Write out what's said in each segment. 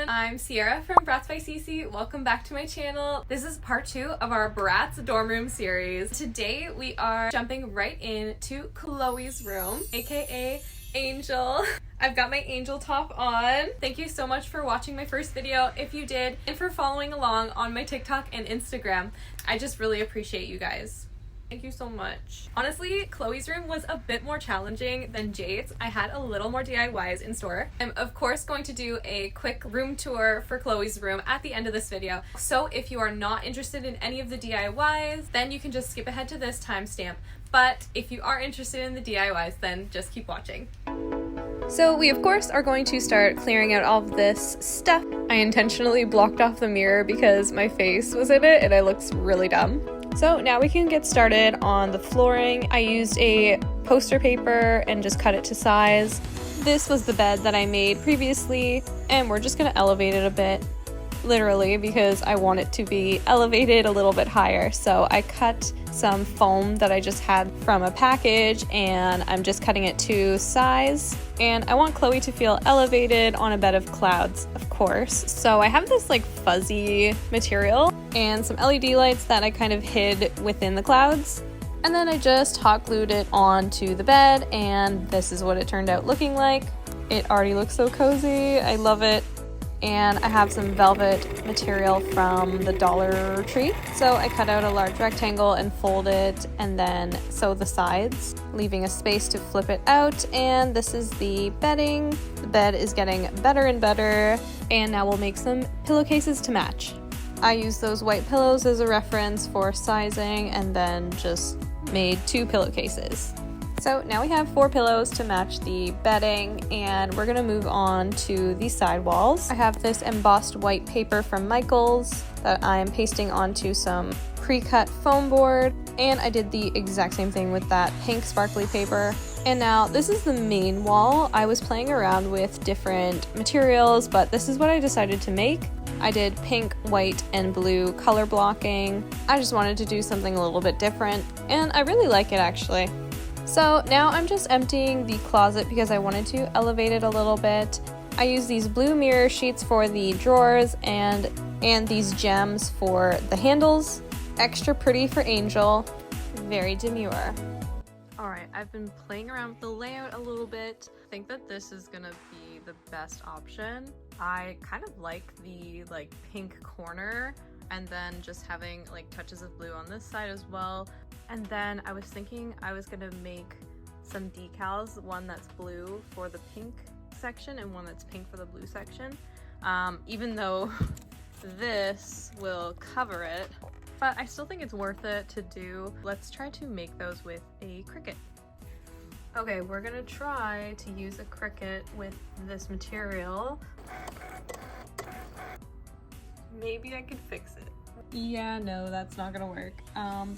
I'm Sierra from Bratz by Cece. Welcome back to my channel. This is part 2 of our Bratz dorm room series. Today we are jumping right into Chloe's room, aka Angel. I've got my angel top on. Thank you so much for watching my first video if you did, and for following along on my TikTok and Instagram. I just really appreciate you guys. Thank you so much. Honestly, Chloe's room was a bit more challenging than Jade's. I had a little more DIYs in store. I'm of course going to do a quick room tour for Chloe's room at the end of this video. So if you are not interested in any of the DIYs, then you can just skip ahead to this timestamp. But if you are interested in the DIYs, then just keep watching. So we of course are going to start clearing out all of this stuff. I intentionally blocked off the mirror because my face was in it and I looked really dumb. So now we can get started on the flooring. I used a poster paper and just cut it to size. This was the bed that I made previously, and we're just gonna elevate it a bit, literally, because I want it to be elevated a little bit higher. So I cut some foam that I just had from a package, and I'm just cutting it to size. And I want Chloe to feel elevated on a bed of clouds, of course. So I have this like fuzzy material and some LED lights that I kind of hid within the clouds. And then I just hot glued it onto the bed, and this is what it turned out looking like. It already looks so cozy. I love it. And I have some velvet material from the Dollar Tree. So I cut out a large rectangle and fold it and then sew the sides, leaving a space to flip it out. And this is the bedding. The bed is getting better and better. And now we'll make some pillowcases to match. I used those white pillows as a reference for sizing and then just made 2 pillowcases. So now we have 4 pillows to match the bedding, and we're gonna move on to the side walls. I have this embossed white paper from Michaels that I'm pasting onto some pre-cut foam board, and I did the exact same thing with that pink sparkly paper. And now this is the main wall. I was playing around with different materials, but this is what I decided to make. I did pink, white, and blue color blocking. I just wanted to do something a little bit different, and I really like it actually. So now I'm just emptying the closet because I wanted to elevate it a little bit. I used these blue mirror sheets for the drawers and these gems for the handles. Extra pretty for Angel, very demure. Alright, I've been playing around with the layout a little bit. I think that this is gonna be the best option. I kind of like the pink corner and then just having like touches of blue on this side as well. And then I was thinking I was gonna make some decals, one that's blue for the pink section and one that's pink for the blue section, even though this will cover it, but I still think it's worth it to do. Let's try to make those with a Cricut. Okay, we're gonna try to use a Cricut with this material. Maybe I could fix it. Yeah, no, that's not gonna work.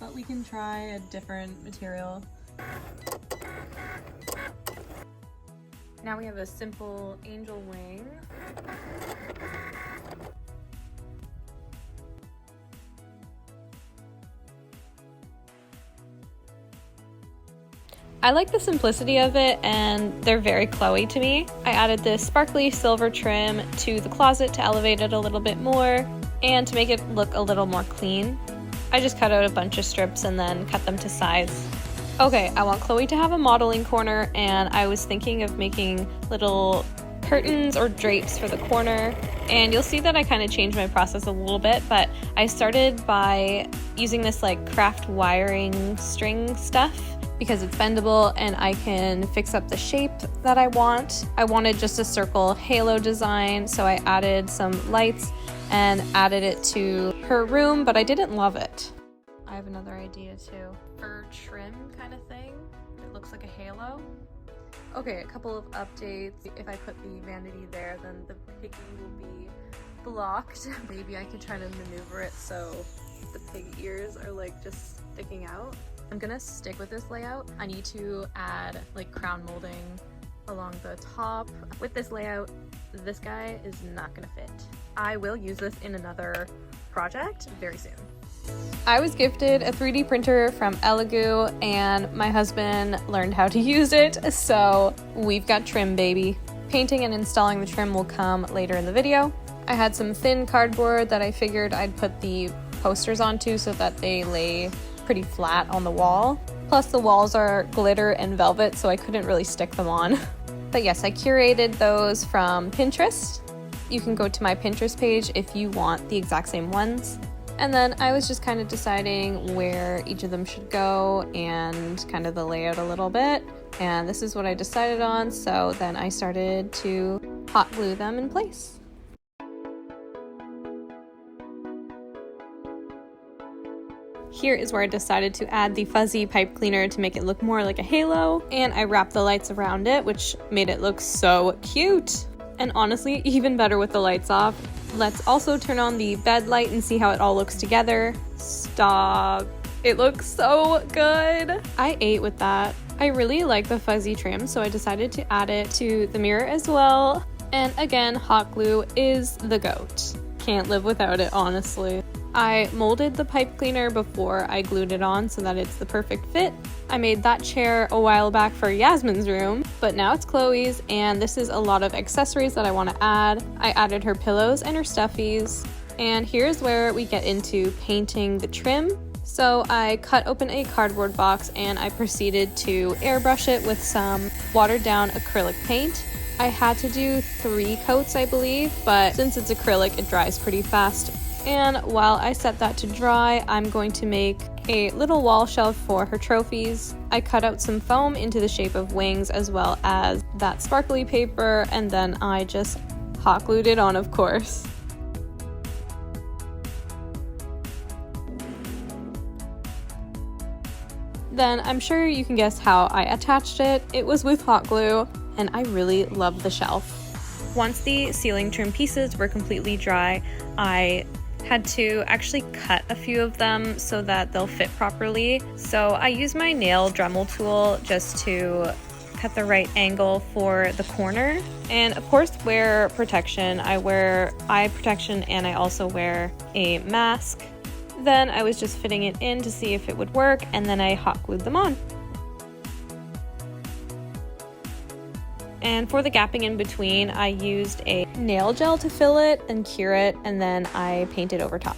But we can try a different material. Now we have a simple angel wing. I like the simplicity of it, and they're very Chloe to me. I added this sparkly silver trim to the closet to elevate it a little bit more and to make it look a little more clean. I just cut out a bunch of strips and then cut them to size. Okay, I want Chloe to have a modeling corner, and I was thinking of making little curtains or drapes for the corner. And you'll see that I kind of changed my process a little bit, but I started by using this like craft wiring string stuff because it's bendable and I can fix up the shape that I want. I wanted just a circle halo design, so I added some lights and added it to her room, but I didn't love it. I have another idea too. For trim kind of thing, it looks like a halo. Okay, a couple of updates. If I put the vanity there, then the piggy will be blocked. Maybe I could try to maneuver it so the pig ears are like just sticking out. I'm gonna stick with this layout. I need to add like crown molding along the top. With this layout, this guy is not gonna fit. I will use this in another project very soon. I was gifted a 3D printer from Elegoo and my husband learned how to use it, so we've got trim, baby. Painting and installing the trim will come later in the video. I had some thin cardboard that I figured I'd put the posters onto so that they lay pretty flat on the wall. Plus the walls are glitter and velvet, so I couldn't really stick them on. But yes, I curated those from Pinterest. You can go to my Pinterest page if you want the exact same ones. And then I was just kind of deciding where each of them should go and kind of the layout a little bit. And this is what I decided on, so then I started to hot glue them in place. Here is where I decided to add the fuzzy pipe cleaner to make it look more like a halo, and I wrapped the lights around it, which made it look so cute. And honestly, even better with the lights off. Let's also turn on the bed light and see how it all looks together. Stop. It looks so good. I ate with that. I really like the fuzzy trim, so I decided to add it to the mirror as well. And again, hot glue is the GOAT. Can't live without it, honestly. I molded the pipe cleaner before I glued it on so that it's the perfect fit. I made that chair a while back for Yasmin's room, but now it's Chloe's, and this is a lot of accessories that I want to add. I added her pillows and her stuffies, and here's where we get into painting the trim. So I cut open a cardboard box and I proceeded to airbrush it with some watered down acrylic paint. I had to do 3 coats, I believe, but since it's acrylic, it dries pretty fast. And while I set that to dry, I'm going to make a little wall shelf for her trophies. I cut out some foam into the shape of wings as well as that sparkly paper, and then I just hot glued it on, of course. Then I'm sure you can guess how I attached it. It was with hot glue, and I really love the shelf. Once the ceiling trim pieces were completely dry, I had to actually cut a few of them so that they'll fit properly. So I used my nail Dremel tool just to cut the right angle for the corner. And of course, wear protection. I wear eye protection and I also wear a mask. Then I was just fitting it in to see if it would work, and then I hot glued them on. And for the gapping in between, I used a nail gel to fill it and cure it, and then I painted over top.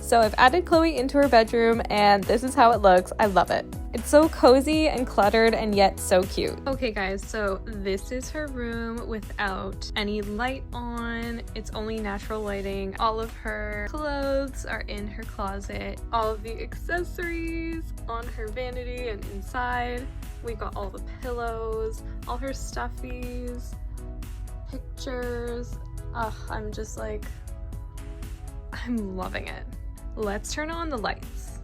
So I've added Chloe into her bedroom, and this is how it looks. I love it. It's so cozy and cluttered and yet so cute. Okay guys, so this is her room without any light on. It's only natural lighting. All of her clothes are in her closet. All of the accessories on her vanity and inside. We've got all the pillows, all her stuffies, pictures. Ugh, I'm just like, I'm loving it. Let's turn on the lights.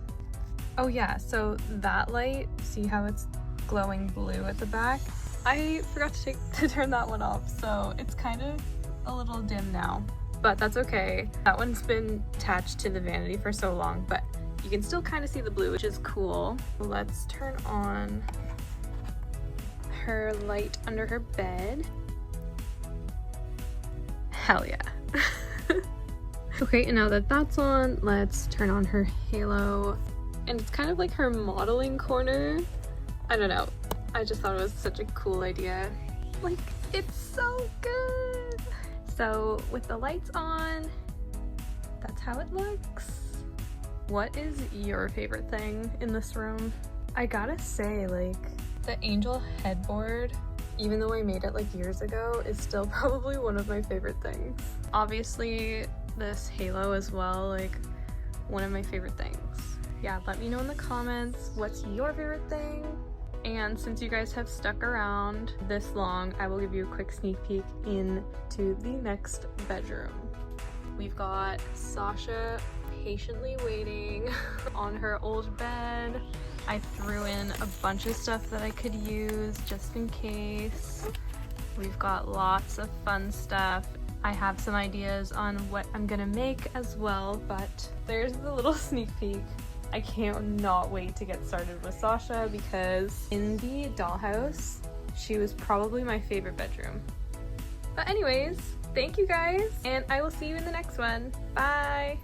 Oh yeah, so that light, see how it's glowing blue at the back? I forgot to turn that one off, so it's kind of a little dim now, but that's okay. That one's been attached to the vanity for so long, but you can still kind of see the blue, which is cool. Let's turn on her light under her bed. Hell yeah. Okay, and now that that's on, let's turn on her halo. And it's kind of like her modeling corner. I don't know. I just thought it was such a cool idea. Like, it's so good. So with the lights on, that's how it looks. What is your favorite thing in this room? I gotta say, like, the angel headboard, even though I made it like years ago, is still probably one of my favorite things. Obviously, this halo as well, like, one of my favorite things. Yeah, let me know in the comments what's your favorite thing. And since you guys have stuck around this long, I will give you a quick sneak peek into the next bedroom. We've got Sasha patiently waiting on her old bed. I threw in a bunch of stuff that I could use just in case. We've got lots of fun stuff. I have some ideas on what I'm gonna make as well, but there's the little sneak peek. I cannot wait to get started with Sasha because in the dollhouse, she was probably my favorite bedroom. But anyways, thank you guys, and I will see you in the next one. Bye!